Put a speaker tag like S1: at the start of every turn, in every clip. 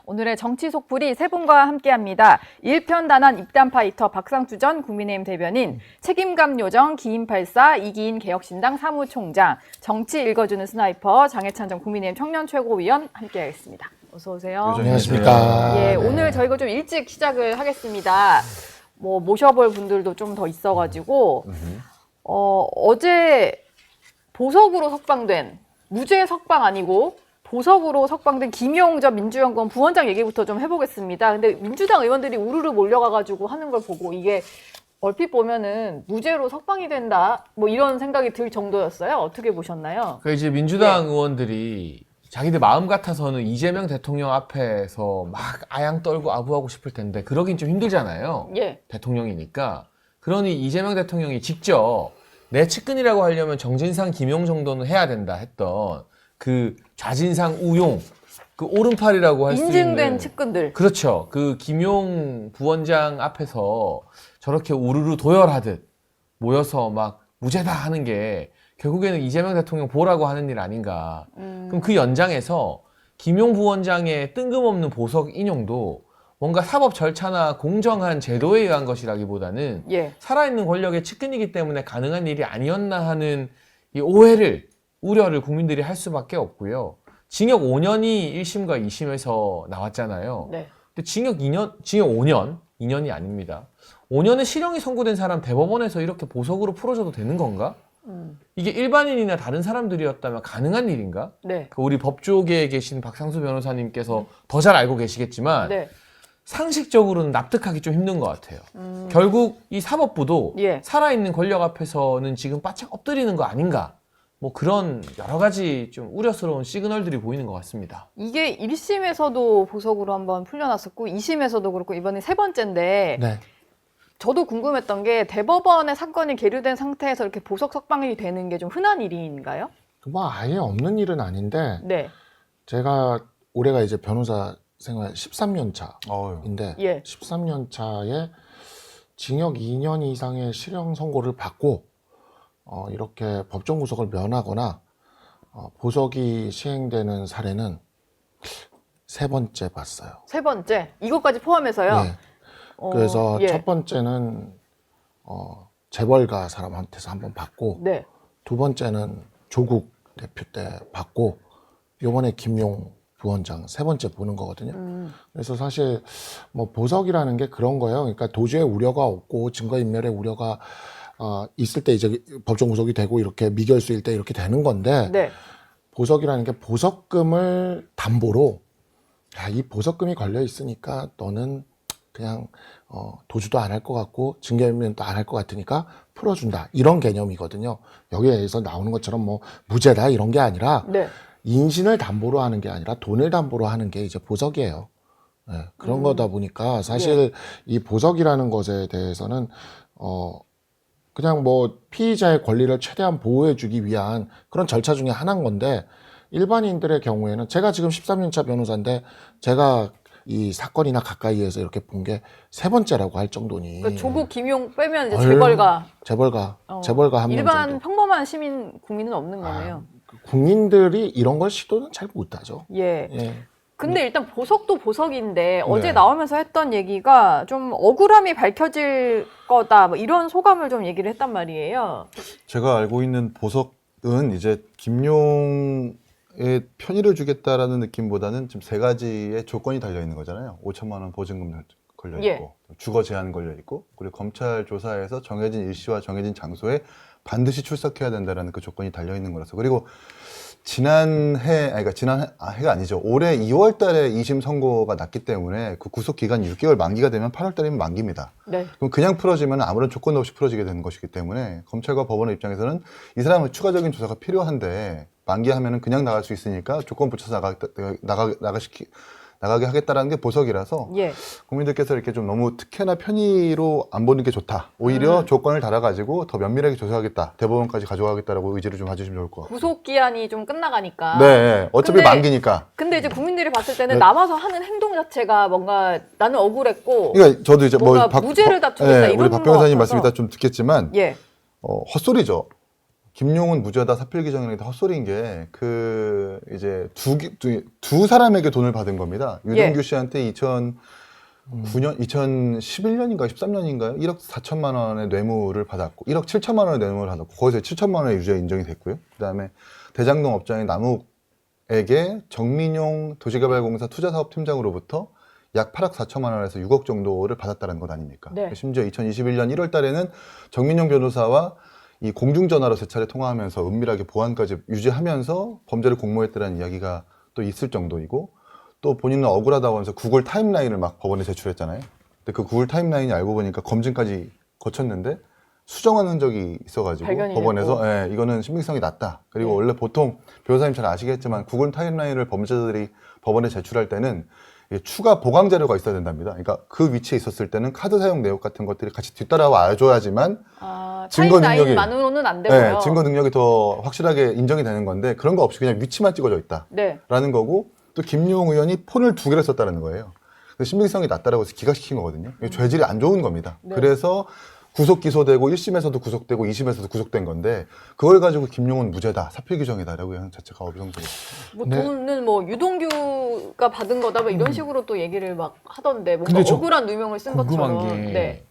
S1: 오늘의 정치 속풀이 세 분과 함께합니다. 일편단한 입단 파이터 박상주 전 국민의힘 대변인, 책임감 요정 기인84 이기인 개혁신당 사무총장, 정치 읽어주는 스나이퍼 장해찬 전 국민의힘 청년 최고위원 함께하겠습니다. 어서 오세요.
S2: 안녕하십니까.
S1: 예, 오늘 저희가 좀 일찍 시작을 하겠습니다. 모셔볼 분들도 좀 더 있어가지고 어제 보석으로 석방된, 무죄 석방 아니고 보석으로 석방된 김용 전 민주연구원 부원장 얘기부터 좀 해보겠습니다. 근데 민주당 의원들이 우르르 몰려가가지고 하는 걸 보고 이게 얼핏 보면은 무죄로 석방이 된다, 뭐 이런 생각이 들 정도였어요. 어떻게 보셨나요?
S3: 그러니까 이제 민주당 의원들이 자기들 마음 같아서는 이재명 대통령 앞에서 막 아양 떨고 아부하고 싶을 텐데 그러긴 좀 힘들잖아요.
S1: 예.
S3: 대통령이니까. 그러니 이재명 대통령이 직접 내 측근이라고 하려면 정진상, 김용 정도는 해야 된다 했던 그 좌진상 우용, 그 오른팔이라고 할 수 있는
S1: 인증된 측근들.
S3: 그렇죠. 그 김용 부원장 앞에서 저렇게 우르르 도열하듯 모여서 막 무죄다 하는 게 결국에는 이재명 대통령 보라고 하는 일 아닌가. 그럼 그 연장에서 김용 부원장의 뜬금없는 보석 인용도 뭔가 사법 절차나 공정한 제도에 의한 것이라기보다는
S1: 예.
S3: 살아있는 권력의 측근이기 때문에 가능한 일이 아니었나 하는 이 오해를, 우려를 국민들이 할 수밖에 없고요. 징역 5년이 1심과 2심에서 나왔잖아요.
S1: 네.
S3: 근데 징역 5년, 2년이 아닙니다. 5년의 실형이 선고된 사람 대법원에서 이렇게 보석으로 풀어줘도 되는 건가? 이게 일반인이나 다른 사람들이었다면 가능한 일인가?
S1: 네.
S3: 우리 법조계에 계신 박상수 변호사님께서 더 잘 알고 계시겠지만
S1: 네.
S3: 상식적으로는 납득하기 좀 힘든 것 같아요. 결국 이 사법부도
S1: 예.
S3: 살아있는 권력 앞에서는 지금 바짝 엎드리는 거 아닌가? 뭐 그런 여러 가지 좀 우려스러운 시그널들이 보이는 것 같습니다.
S1: 이게 1심에서도 보석으로 한번 풀려났었고 2심에서도 그렇고 이번에 세 번째인데
S2: 네.
S1: 저도 궁금했던 게 대법원의 사건이 계류된 상태에서 이렇게 보석 석방이 되는 게 좀 흔한 일인가요?
S2: 뭐 아예 없는 일은 아닌데
S1: 네.
S2: 제가 올해가 이제 변호사 생활 13년 차인데
S1: 예.
S2: 13년 차에 징역 2년 이상의 실형 선고를 받고 이렇게 법정 구속을 면하거나 보석이 시행되는 사례는 세 번째 봤어요.
S1: 세 번째. 이것까지 포함해서요?
S2: 네. 그래서
S1: 예.
S2: 첫 번째는 재벌가 사람한테서 한번 받고
S1: 네.
S2: 두 번째는 조국 대표 때 받고 이번에 김용 부원장 세 번째 보는 거거든요. 그래서 사실 뭐 보석이라는 게 그런 거예요. 그러니까 도주의 우려가 없고 증거인멸의 우려가 있을 때 이제 법정 구속이 되고 이렇게 미결수일 때 이렇게 되는 건데
S1: 네.
S2: 보석이라는 게 보석금을 담보로 이 보석금이 걸려 있으니까 너는 그냥 도주도 안 할 것 같고 증거인멸도 안 할 것 같으니까 풀어준다 이런 개념이거든요. 여기에서 나오는 것처럼 뭐 무죄다 이런 게 아니라
S1: 네.
S2: 인신을 담보로 하는 게 아니라 돈을 담보로 하는 게 이제 보석이에요. 네, 그런 거다 보니까 사실 이 보석이라는 것에 대해서는 그냥 뭐 피의자의 권리를 최대한 보호해주기 위한 그런 절차 중에 하나인 건데 일반인들의 경우에는 제가 지금 13년차 변호사인데 제가 이 사건이나 가까이에서 이렇게 본 게 세 번째라고 할 정도니.
S1: 그러니까 조국 김용 빼면 이제
S2: 어휴,
S1: 재벌가
S2: 재벌가 한 명
S1: 일반
S2: 정도.
S1: 평범한 시민 국민은 없는 거네요.
S2: 국민들이 이런 걸 시도는 잘 못하죠.
S1: 예.
S2: 예.
S1: 근데 일단 보석도 보석인데 어제 나오면서 했던 얘기가 좀 억울함이 밝혀질 거다, 뭐 이런 소감을 좀 얘기를 했단 말이에요.
S4: 제가 알고 있는 보석은 이제 김용의 편의를 주겠다라는 느낌보다는 지금 세 가지의 조건이 달려 있는 거잖아요. 5천만 원 보증금 걸려 있고,
S1: 예.
S4: 주거 제한 걸려 있고, 그리고 검찰 조사에서 정해진 일시와 정해진 장소에 반드시 출석해야 된다라는 그 조건이 달려 있는 거라서. 그리고 지난해가 아니죠. 올해 2월 달에 2심 선고가 났기 때문에 그 구속 기간이 6개월 만기가 되면 8월 달이면 만기입니다.
S1: 네.
S4: 그럼 그냥 풀어지면 아무런 조건도 없이 풀어지게 되는 것이기 때문에 검찰과 법원의 입장에서는 이 사람은 추가적인 조사가 필요한데 만기하면은 그냥 나갈 수 있으니까 조건 붙여서 나가게 하겠다라는 게 보석이라서
S1: 예.
S4: 국민들께서 이렇게 좀 너무 특혜나 편의로 안 보는 게 좋다. 오히려 조건을 달아가지고 더 면밀하게 조사하겠다. 대법원까지 가져가겠다라고 의지를 좀 가지시면 좋을 것 같아요.
S1: 구속 기한이 좀 끝나가니까.
S4: 네, 어차피
S1: 근데-
S4: 만기니까.
S1: 근데 이제 국민들이 봤을 때는 남아서 하는 행동 자체가 뭔가 나는 억울했고
S4: 그러니까 저도 이제
S1: 뭔가 무죄를 다투겠다 이런
S4: 우리 박 변호사님
S1: 것
S4: 말씀
S1: 같아서.
S4: 이따 좀 듣겠지만
S1: 예.
S4: 헛소리죠. 김용은 무죄다 사필 규정이라는 게 헛소리인 게 이제 두 사람에게 돈을 받은 겁니다. 유동규
S1: 예.
S4: 씨한테 2011년인가 13년인가요? 1억 4천만 원의 뇌물을 받았고 1억 7천만 원의 뇌물을 받았고 거기서 7천만 원의 유죄 인정이 됐고요. 그다음에 대장동 업장인 남욱에게 정민용 도시개발공사 투자사업팀장으로부터 약 8억 4천만 원에서 6억 정도를 받았다는 것 아닙니까?
S1: 네.
S4: 심지어 2021년 1월 달에는 정민용 변호사와 이 공중전화로 세 차례 통화하면서 은밀하게 보안까지 유지하면서 범죄를 공모했다는 이야기가 또 있을 정도이고 또 본인은 억울하다고 하면서 구글 타임라인을 막 법원에 제출했잖아요. 근데 그 구글 타임라인이 알고 보니까 검증까지 거쳤는데 수정한 흔적이 있어가지고
S1: 발견이
S4: 법원에서 예, 이거는 신빙성이 낮다. 그리고
S1: 네.
S4: 원래 보통 변호사님 잘 아시겠지만 구글 타임라인을 범죄자들이 법원에 제출할 때는 이게 추가 보강 자료가 있어야 된답니다. 그러니까 그 위치에 있었을 때는 카드 사용 내역 같은 것들이 같이 뒤따라와 줘야지만 증거 능력이
S1: 타임라인만으로는 안 되고요.
S4: 네, 증거 능력이 더 확실하게 인정이 되는 건데 그런 거 없이 그냥 위치만 찍어져 있다라는
S1: 네.
S4: 거고 또 김용 의원이 폰을 2개를 썼다는 거예요. 그래서 신빙성이 낮다라고 해서 기각시킨 거거든요. 이게 죄질이 안 좋은 겁니다.
S1: 네.
S4: 그래서 구속 기소되고 1심에서도 구속되고 2심에서도 구속된 건데 그걸 가지고 김용은 무죄다, 사필 규정이다라고 하는 자체가 어불성설이에요.
S1: 뭐
S2: 네.
S1: 돈은 뭐 유동규가 받은 거다 뭐 이런 식으로 또 얘기를 막 하던데 뭔가
S3: 근데 저
S1: 억울한 누명을 쓴
S3: 궁금한
S1: 것처럼.
S3: 게
S1: 네.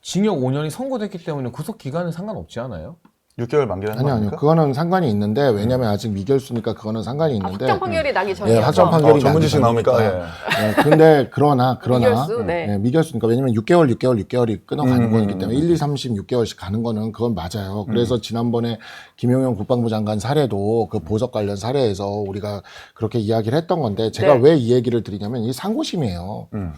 S3: 징역 5년이 선고됐기 때문에 구속 기간은 상관없지 않아요?
S4: 6개월 만기라는 거
S2: 아니요.
S4: 아닙니까?
S2: 그거는 상관이 있는데 왜냐면 아직 미결수니까 그거는 상관이 있는데
S1: 확정 판결이 나기 전에.
S2: 예, 확정 판결이
S4: 전문지식
S2: 나기
S4: 나옵니까?
S2: 전이니까. 예, 근데 그러나
S1: 미결수, 네.
S2: 예, 미결수니까 왜냐면 6개월이 끊어가는 거기 때문에 1, 2, 3, 6개월씩 가는 거는 그건 맞아요. 그래서 지난번에 김용현 국방부 장관 사례도 그 보석 관련 사례에서 우리가 그렇게 이야기를 했던 건데 제가
S1: 네.
S2: 왜 이 얘기를 드리냐면 이 상고심이에요.
S4: 음.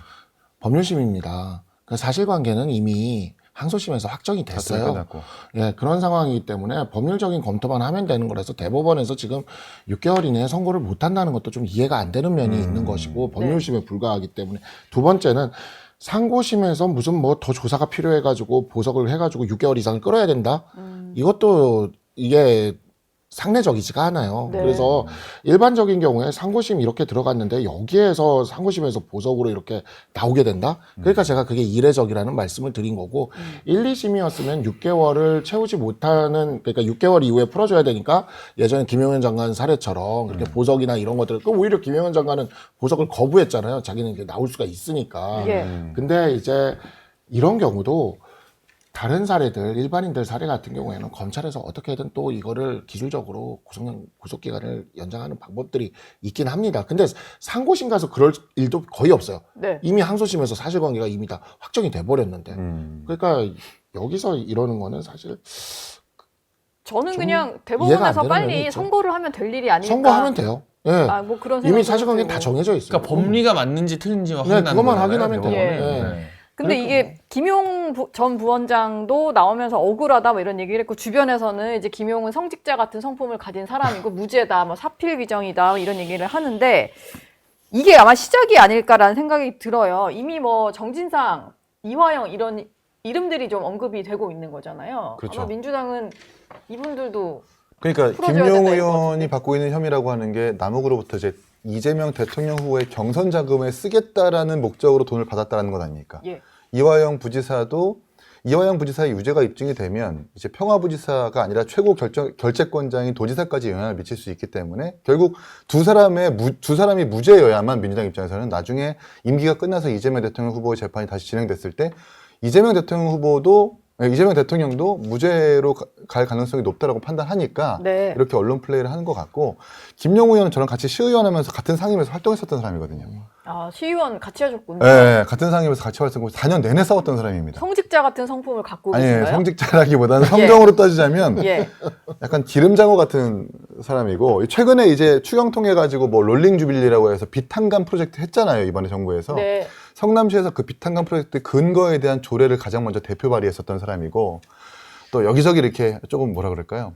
S2: 법률심입니다. 그 사실관계는 이미 항소심에서 확정이 됐어요.
S4: 끝났고.
S2: 예, 그런 상황이기 때문에 법률적인 검토만 하면 되는 거라서 대법원에서 지금 6개월 이내에 선고를 못 한다는 것도 좀 이해가 안 되는 면이 있는 것이고 법률심에 불과하기 때문에 두 번째는 상고심에서 무슨 뭐 더 조사가 필요해가지고 보석을 해가지고 6개월 이상을 끌어야 된다? 이것도 이게 상례적이지가 않아요.
S1: 네.
S2: 그래서 일반적인 경우에 상고심 이렇게 들어갔는데 여기에서 상고심에서 보석으로 이렇게 나오게 된다? 그러니까 제가 그게 이례적이라는 말씀을 드린 거고 1, 2심이었으면 6개월을 채우지 못하는 그러니까 6개월 이후에 풀어줘야 되니까 예전에 김용현 장관 사례처럼 그렇게 보석이나 이런 것들을 그 오히려 김용현 장관은 보석을 거부했잖아요. 자기는 이제 나올 수가 있으니까.
S1: 예.
S2: 근데 이제 이런 경우도 다른 사례들, 일반인들 사례 같은 경우에는 검찰에서 어떻게든 또 이거를 기술적으로 구속기간을 연장하는 방법들이 있긴 합니다. 근데 상고심 가서 그럴 일도 거의 없어요.
S1: 네.
S2: 이미 항소심에서 사실관계가 이미 다 확정이 돼버렸는데. 그러니까 여기서 이러는 거는 사실
S1: 저는
S2: 좀
S1: 그냥
S2: 이해가
S1: 대법원에서
S2: 안 되는 면이
S1: 빨리
S2: 있죠.
S1: 선고를 하면 될 일이 아닐까.
S2: 선고하면 돼요. 예.
S1: 아, 뭐 그런
S2: 이미
S1: 생각이
S2: 사실관계는
S1: 들고.
S2: 다 정해져 있어요.
S3: 그러니까 법리가 맞는지 틀린지만 확인하는
S2: 그것만
S3: 거잖아요,
S2: 확인하면 돼요.
S3: 대법원은.
S2: 예.
S3: 네.
S1: 근데 이게 김용 전 부원장도 나오면서 억울하다 뭐 이런 얘기를 했고 주변에서는 이제 김용은 성직자 같은 성품을 가진 사람이고 무죄다, 뭐 사필 규정이다 뭐 이런 얘기를 하는데 이게 아마 시작이 아닐까라는 생각이 들어요. 이미 뭐 정진상, 이화영 이런 이름들이 좀 언급이 되고 있는 거잖아요.
S4: 그렇죠.
S1: 아마 민주당은 이분들도
S4: 그러니까
S1: 풀어줘야
S4: 김용
S1: 된다, 이거
S4: 의원이
S1: 같은데.
S4: 받고 있는 혐의라고 하는 게 남욱으로부터 이제 이재명 대통령 후보의 경선 자금에 쓰겠다라는 목적으로 돈을 받았다는 것 아닙니까?
S1: 예.
S4: 이화영 부지사의 유죄가 입증이 되면 이제 평화부지사가 아니라 최고 결재권자인 도지사까지 영향을 미칠 수 있기 때문에 결국 두 사람이 무죄여야만 민주당 입장에서는 나중에 임기가 끝나서 이재명 대통령 후보의 재판이 다시 진행됐을 때 이재명 대통령도 무죄로 갈 가능성이 높다라고 판단하니까
S1: 네.
S4: 이렇게 언론 플레이를 하는 것 같고 김용 의원은 저랑 같이 시의원하면서 같은 상임에서 활동했었던 사람이거든요.
S1: 아, 시의원 같이 하셨군요.
S4: 네, 같은 상임에서 같이 활동하고 4년 내내 싸웠던 사람입니다.
S1: 성직자 같은 성품을 갖고
S4: 아니,
S1: 계신가요?
S4: 성직자라기보다는 성정으로 따지자면
S1: 예.
S4: 약간 기름장어 같은 사람이고 최근에 이제 추경 통해 가지고 뭐 롤링 주빌리라고 해서 비탄감 프로젝트 했잖아요, 이번에 정부에서.
S1: 네.
S4: 성남시에서 그 비탄감 프로젝트 근거에 대한 조례를 가장 먼저 대표 발의했었던 사람이고 또 여기저기 이렇게 조금 뭐라 그럴까요?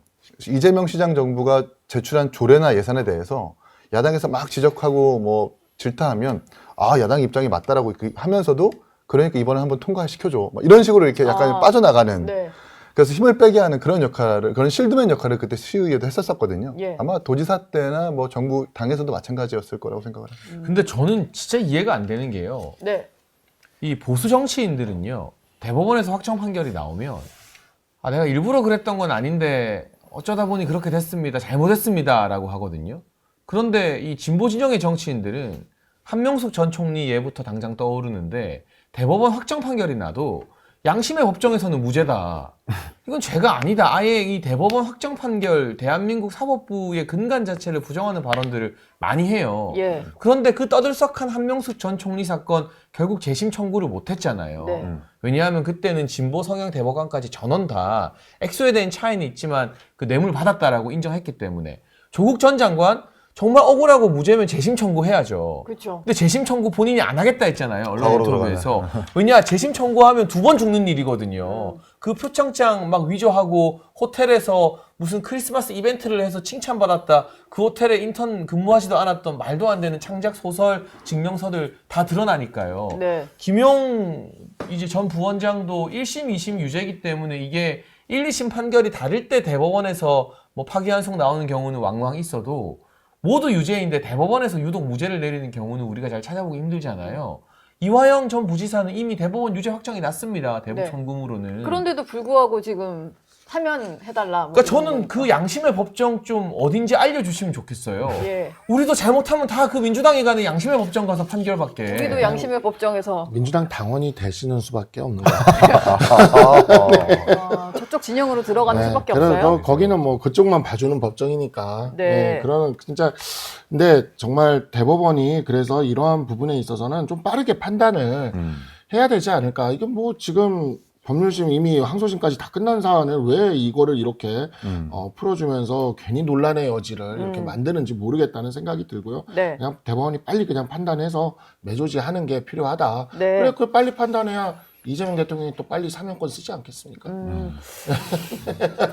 S4: 이재명 시장 정부가 제출한 조례나 예산에 대해서 야당에서 막 지적하고 뭐 질타하면 아, 야당 입장이 맞다라고 하면서도 그러니까 이번에 한번 통과시켜줘. 막 이런 식으로 이렇게 약간 빠져나가는.
S1: 네.
S4: 그래서 힘을 빼게 하는 그런 역할을, 그런 실드맨 역할을 그때 시의회도 했었거든요.
S1: 예.
S4: 아마 도지사 때나 뭐 정부 당에서도 마찬가지였을 거라고 생각을 해요.
S3: 근데 저는 진짜 이해가 안 되는 게요.
S1: 네.
S3: 이 보수 정치인들은요, 대법원에서 확정 판결이 나오면 아, 내가 일부러 그랬던 건 아닌데 어쩌다 보니 그렇게 됐습니다. 잘못했습니다라고 하거든요. 그런데 이 진보 진영의 정치인들은 한명숙 전 총리 예부터 당장 떠오르는데 대법원 확정 판결이 나도 양심의 법정에서는 무죄다. 이건 죄가 아니다. 아예 이 대법원 확정 판결, 대한민국 사법부의 근간 자체를 부정하는 발언들을 많이 해요.
S1: 예.
S3: 그런데 그 떠들썩한 한명숙 전 총리 사건 결국 재심 청구를 못했잖아요.
S1: 네.
S3: 왜냐하면 그때는 진보 성향 대법관까지 전원 다 액수에 대한 차이는 있지만 그 뇌물 받았다라고 인정했기 때문에 조국 전 장관 정말 억울하고 무죄면 재심 청구해야죠.
S1: 그렇죠.
S3: 근데 재심 청구 본인이 안 하겠다 했잖아요. 언론
S4: 과거로
S3: 인터뷰에서. 왜냐 재심 청구하면 2번 죽는 일이거든요. 그 표창장 막 위조하고 호텔에서 무슨 크리스마스 이벤트를 해서 칭찬받았다. 그 호텔에 인턴 근무하지도 않았던 말도 안 되는 창작 소설 증명서들 다 드러나니까요.
S1: 네.
S3: 김용 이제 전 부원장도 1심, 2심 유죄이기 때문에 이게 1, 2심 판결이 다를 때 대법원에서 뭐 파기환송 나오는 경우는 왕왕 있어도 모두 유죄인데 대법원에서 유독 무죄를 내리는 경우는 우리가 잘 찾아보기 힘들잖아요. 이화영 전 부지사는 이미 대법원 유죄 확정이 났습니다. 대북
S1: 네.
S3: 천금으로는.
S1: 그런데도 불구하고 지금 하면 해달라. 뭐
S3: 그러니까
S1: 이런
S3: 저는
S1: 거니까.
S3: 그 양심의 법정 좀 어딘지 알려주시면 좋겠어요.
S1: 예.
S3: 우리도 잘못하면 다 그 민주당에 가는 양심의 법정 가서 판결받게.
S1: 우리도 양심의 법정에서
S2: 민주당 당원이 되시는 수밖에 없는 거예요.
S1: 저쪽 진영으로 들어가는
S2: 네,
S1: 수밖에
S2: 그래서
S1: 없어요.
S2: 거기는 뭐 그쪽만 봐주는 법정이니까.
S1: 네.
S2: 그런 진짜 근데 정말 대법원이 그래서 이러한 부분에 있어서는 좀 빠르게 판단을 해야 되지 않을까. 이게 뭐 지금 법률심 이미 항소심까지 다 끝난 사안을 왜 이거를 이렇게 풀어주면서 괜히 논란의 여지를 이렇게 만드는지 모르겠다는 생각이 들고요.
S1: 네.
S2: 그냥 대법원이 빨리 그냥 판단해서 매조지하는 게 필요하다.
S1: 네.
S2: 그래, 그 빨리 판단해야 이재명 대통령이 또 빨리 사면권 쓰지 않겠습니까?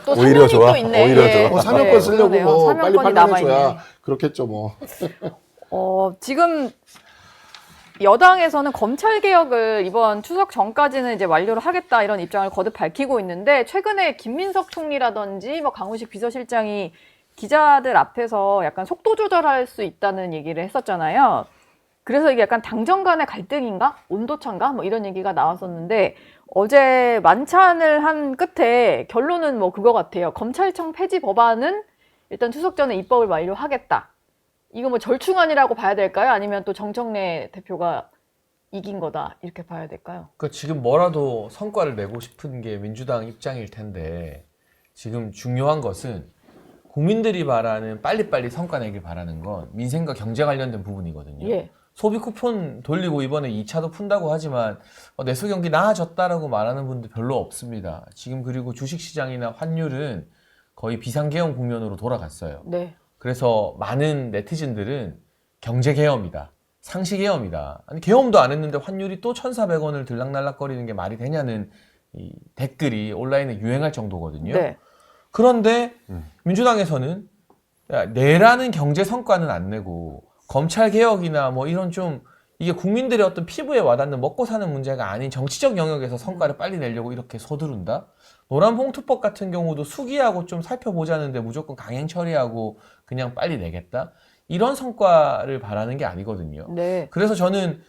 S1: 또
S4: 오히려
S1: 사면이
S4: 좋아.
S1: 또 있네.
S4: 오히려
S1: 예.
S4: 좋아.
S2: 뭐 사면권
S1: 네,
S2: 쓰려고
S1: 그러네요.
S2: 뭐 빨리
S1: 사면권이
S2: 판단해줘야
S1: 남아있네.
S2: 그렇겠죠 뭐.
S1: 지금 여당에서는 검찰 개혁을 이번 추석 전까지는 이제 완료를 하겠다 이런 입장을 거듭 밝히고 있는데 최근에 김민석 총리라든지 뭐 강훈식 비서실장이 기자들 앞에서 약간 속도 조절할 수 있다는 얘기를 했었잖아요. 그래서 이게 약간 당정 간의 갈등인가? 온도차인가? 뭐 이런 얘기가 나왔었는데 어제 만찬을 한 끝에 결론은 뭐 그거 같아요. 검찰청 폐지 법안은 일단 추석 전에 입법을 완료하겠다. 이거 뭐 절충안이라고 봐야 될까요? 아니면 또 정청래 대표가 이긴 거다 이렇게 봐야 될까요?
S3: 그러니까 지금 뭐라도 성과를 내고 싶은 게 민주당 입장일 텐데 지금 중요한 것은 국민들이 바라는 빨리빨리 성과 내길 바라는 건 민생과 경제 관련된 부분이거든요.
S1: 예.
S3: 소비 쿠폰 돌리고 이번에 2차도 푼다고 하지만 내수 경기 나아졌다라고 말하는 분들 별로 없습니다. 지금 그리고 주식시장이나 환율은 거의 비상계엄 국면으로 돌아갔어요.
S1: 네.
S3: 그래서 많은 네티즌들은 경제계엄이다. 상시계엄이다. 아니 계엄도 안 했는데 환율이 또 1,400원을 들락날락거리는 게 말이 되냐는 이 댓글이 온라인에 유행할 정도거든요.
S1: 네.
S3: 그런데 민주당에서는 야, 내라는 경제 성과는 안 내고 검찰 개혁이나 뭐 이런 좀 이게 국민들의 어떤 피부에 와닿는 먹고 사는 문제가 아닌 정치적 영역에서 성과를 빨리 내려고 이렇게 서두른다? 노란봉투법 같은 경우도 수기하고 좀 살펴보자는데 무조건 강행 처리하고 그냥 빨리 내겠다? 이런 성과를 바라는 게 아니거든요.
S1: 네.
S3: 그래서 저는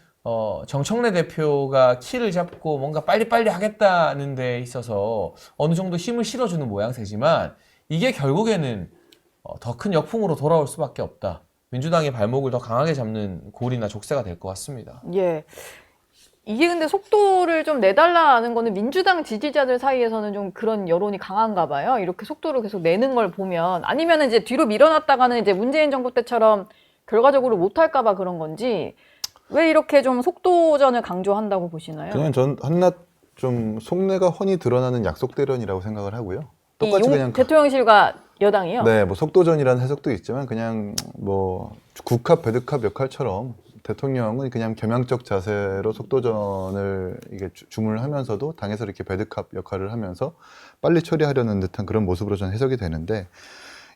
S3: 정청래 대표가 키를 잡고 뭔가 빨리빨리 하겠다는 데 있어서 어느 정도 힘을 실어주는 모양새지만 이게 결국에는 더 큰 역풍으로 돌아올 수밖에 없다. 민주당의 발목을 더 강하게 잡는 골이나 족쇄가 될 것 같습니다.
S1: 예. 이게 근데 속도를 좀 내달라는 거는 민주당 지지자들 사이에서는 좀 그런 여론이 강한가 봐요. 이렇게 속도를 계속 내는 걸 보면 아니면 이제 뒤로 밀어놨다가는 이제 문재인 정부 때처럼 결과적으로 못할까 봐 그런 건지 왜 이렇게 좀 속도전을 강조한다고 보시나요?
S4: 그냥 전 한낱 좀 속내가 훤히 드러나는 약속 대련이라고 생각을 하고요. 똑같이 그냥
S1: 대통령실과 여당이요?
S4: 네, 뭐 속도전이라는 해석도 있지만 그냥 뭐 국합 배드캅 역할처럼 대통령은 그냥 겸양적 자세로 속도전을 이게 주문을 하면서도 당에서 이렇게 배드캅 역할을 하면서 빨리 처리하려는 듯한 그런 모습으로 저는 해석이 되는데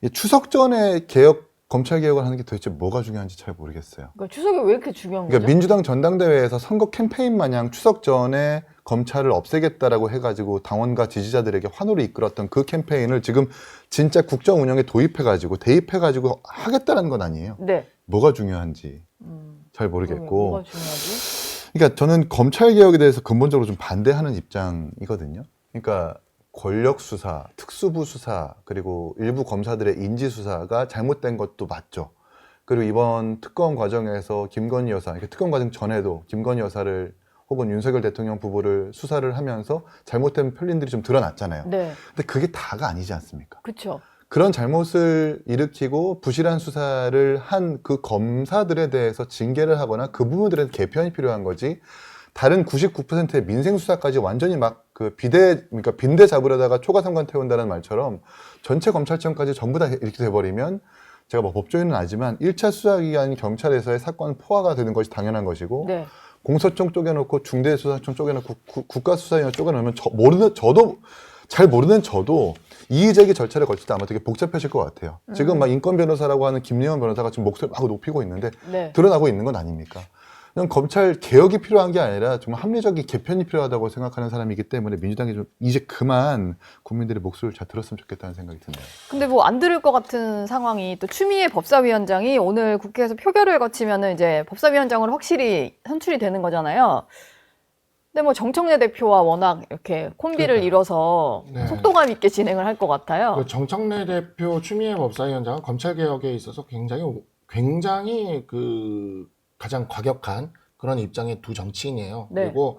S4: 이 추석 전에 검찰 개혁을 하는 게 도대체 뭐가 중요한지 잘 모르겠어요.
S1: 그러니까 추석이 왜 이렇게 중요한
S4: 그러니까
S1: 거죠?
S4: 민주당 전당대회에서 선거 캠페인 마냥 추석 전에 검찰을 없애겠다라고 해가지고 당원과 지지자들에게 환호를 이끌었던 그 캠페인을 지금 진짜 국정 운영에 대입해가지고 하겠다는 건 아니에요.
S1: 네.
S4: 뭐가 중요한지 잘 모르겠고.
S1: 뭐가 중요하지?
S4: 그러니까 저는 검찰 개혁에 대해서 근본적으로 좀 반대하는 입장이거든요. 그러니까 권력 수사, 특수부 수사, 그리고 일부 검사들의 인지 수사가 잘못된 것도 맞죠. 그리고 이번 특검 과정에서 김건희 여사, 이렇게 특검 과정 전에도 김건희 여사를 혹은 윤석열 대통령 부부를 수사를 하면서 잘못된 편린들이 좀 드러났잖아요.
S1: 네.
S4: 근데 그게 다가 아니지 않습니까?
S1: 그렇죠.
S4: 그런 잘못을 일으키고 부실한 수사를 한 그 검사들에 대해서 징계를 하거나 그 부분들은 개편이 필요한 거지. 다른 99%의 민생 수사까지 완전히 막 그 그러니까 빈대 잡으려다가 초과삼관 태운다는 말처럼 전체 검찰청까지 전부 다 이렇게 돼버리면 제가 뭐 법조인은 아니지만 1차 수사기관 경찰에서의 사건 포화가 되는 것이 당연한 것이고
S1: 네.
S4: 공소청 쪼개놓고 중대수사청 쪼개놓고 국가수사위원 쪼개놓으면 잘 모르는 저도 이의제기 절차를 거칠 때 아마 되게 복잡해질 것 같아요. 지금 막 인권 변호사라고 하는 김예원 변호사가 지금 목소리 막 높이고 있는데
S1: 네.
S4: 드러나고 있는 건 아닙니까? 그냥 검찰 개혁이 필요한 게 아니라 정말 합리적인 개편이 필요하다고 생각하는 사람이기 때문에 민주당이 좀 이제 그만 국민들의 목소리를 잘 들었으면 좋겠다는 생각이 드네요.
S1: 근데 뭐 안 들을 것 같은 상황이 또 추미애 법사위원장이 오늘 국회에서 표결을 거치면은 이제 법사위원장으로 확실히 선출이 되는 거잖아요. 근데 뭐 정청래 대표와 워낙 이렇게 콤비를
S2: 그러니까요.
S1: 이뤄서
S2: 네.
S1: 속도감 있게 진행을 할 것 같아요.
S2: 그 정청래 대표, 추미애 법사위원장은 검찰 개혁에 있어서 굉장히 그 가장 과격한 그런 입장의 두 정치인이에요.
S1: 네.
S2: 그리고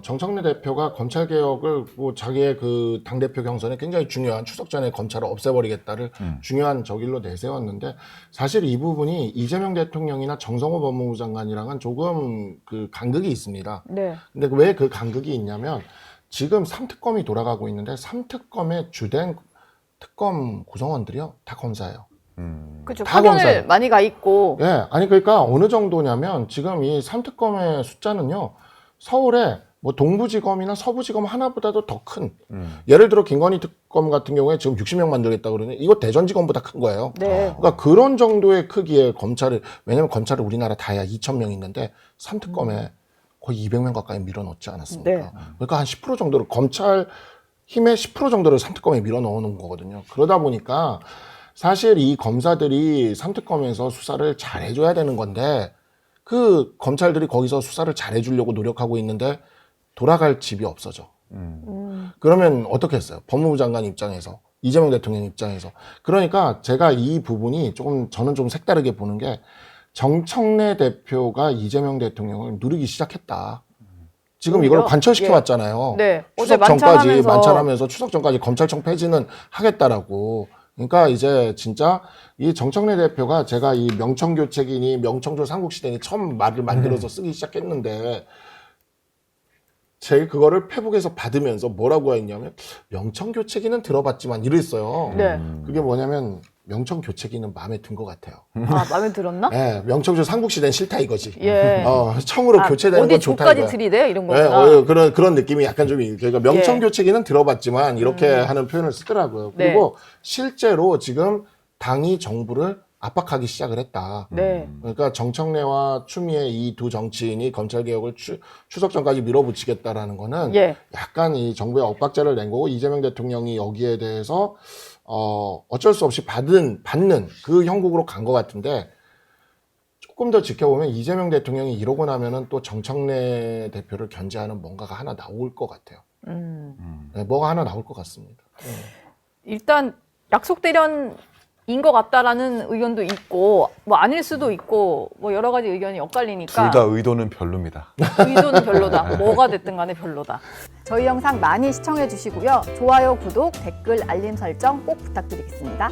S2: 정청래 대표가 검찰 개혁을 뭐 자기의 그 당 대표 경선에 굉장히 중요한 추석 전에 검찰을 없애버리겠다를 중요한 적일로 내세웠는데 사실 이 부분이 이재명 대통령이나 정성호 법무부 장관이랑은 조금 그 간극이 있습니다.
S1: 네.
S2: 근데 왜 그 간극이 있냐면 지금 3특검이 돌아가고 있는데 3특검의 주된 특검 구성원들이요 다 검사예요.
S1: 그렇죠.
S2: 다
S1: 파견을
S2: 검사예요.
S1: 많이 가 있고.
S2: 예, 아니 그러니까 어느 정도냐면 지금 이 3특검의 숫자는요 서울에 뭐 동부지검이나 서부지검 하나보다도 더 큰. 예를 들어 김건희 특검 같은 경우에 지금 60명 만들겠다 그러니 이거 대전지검보다 큰 거예요.
S1: 네.
S2: 그러니까 그런 정도의 크기의 검찰을 왜냐면 검찰을 우리나라 다야 2,000명 있는데 3특검에 거의 200명 가까이 밀어넣지 않았습니까?
S1: 네.
S2: 그러니까 한 10% 정도를 검찰 힘의 10% 정도를 3특검에 밀어넣는 거거든요. 그러다 보니까 사실 이 검사들이 3특검에서 수사를 잘 해줘야 되는 건데 그 검찰들이 거기서 수사를 잘 해주려고 노력하고 있는데 돌아갈 집이 없어져. 그러면 어떻게 했어요? 법무부 장관 입장에서, 이재명 대통령 입장에서. 그러니까 제가 이 부분이 저는 좀 색다르게 보는 게 정청래 대표가 이재명 대통령을 누르기 시작했다. 지금 이걸
S1: 오히려?
S2: 관철시켜
S1: 예.
S2: 왔잖아요.
S1: 네.
S2: 추석
S1: 어제
S2: 전까지
S1: 만찬하면서-
S2: 만찬하면서 추석 전까지 검찰청 폐지는 하겠다라고. 그러니까 이제 진짜 이 정청래 대표가 제가 이 명청교책이니 명청조 삼국시대니 처음 말을 만들어서 쓰기 시작했는데 제 그거를 페북에서 받으면서 뭐라고 했냐면 명청교책이는 들어봤지만 이랬어요.
S1: 네.
S2: 그게 뭐냐면 명청교책이는 마음에 든 것 같아요.
S1: 아, 마음에 들었나?
S2: 네, 명청조 삼국시대는 싫다 이거지.
S1: 예.
S2: 청으로
S1: 아,
S2: 교체되는
S1: 어디
S2: 건 좋다
S1: 조까지
S2: 이거야.
S1: 들이대 이런
S2: 네,
S1: 거구나.
S2: 그런 느낌이 약간 좀 그러니까 명청교체기는 들어봤지만 이렇게 하는 표현을 쓰더라고요.
S1: 네.
S2: 그리고 실제로 지금 당이 정부를 압박하기 시작을 했다.
S1: 네.
S2: 그러니까 정청래와 추미애 이 두 정치인이 검찰 개혁을 추석 전까지 밀어붙이겠다라는 거는
S1: 예.
S2: 약간 이 정부의 엇박자를 낸 거고 이재명 대통령이 여기에 대해서 어쩔 수 없이 받는 그 형국으로 간 것 같은데 조금 더 지켜보면 이재명 대통령이 이러고 나면은 또 정청래 대표를 견제하는 뭔가가 하나 나올 것 같아요. 네, 뭐가 하나 나올 것 같습니다.
S1: 일단 약속 대련인 것 같다라는 의견도 있고 뭐 아닐 수도 있고 뭐 여러 가지 의견이 엇갈리니까
S4: 둘 다 의도는 별로입니다.
S1: 의도는 별로다. 뭐가 됐든 간에 별로다.
S5: 저희 영상 많이 시청해 주시고요. 좋아요, 구독, 댓글, 알림 설정 꼭 부탁드리겠습니다.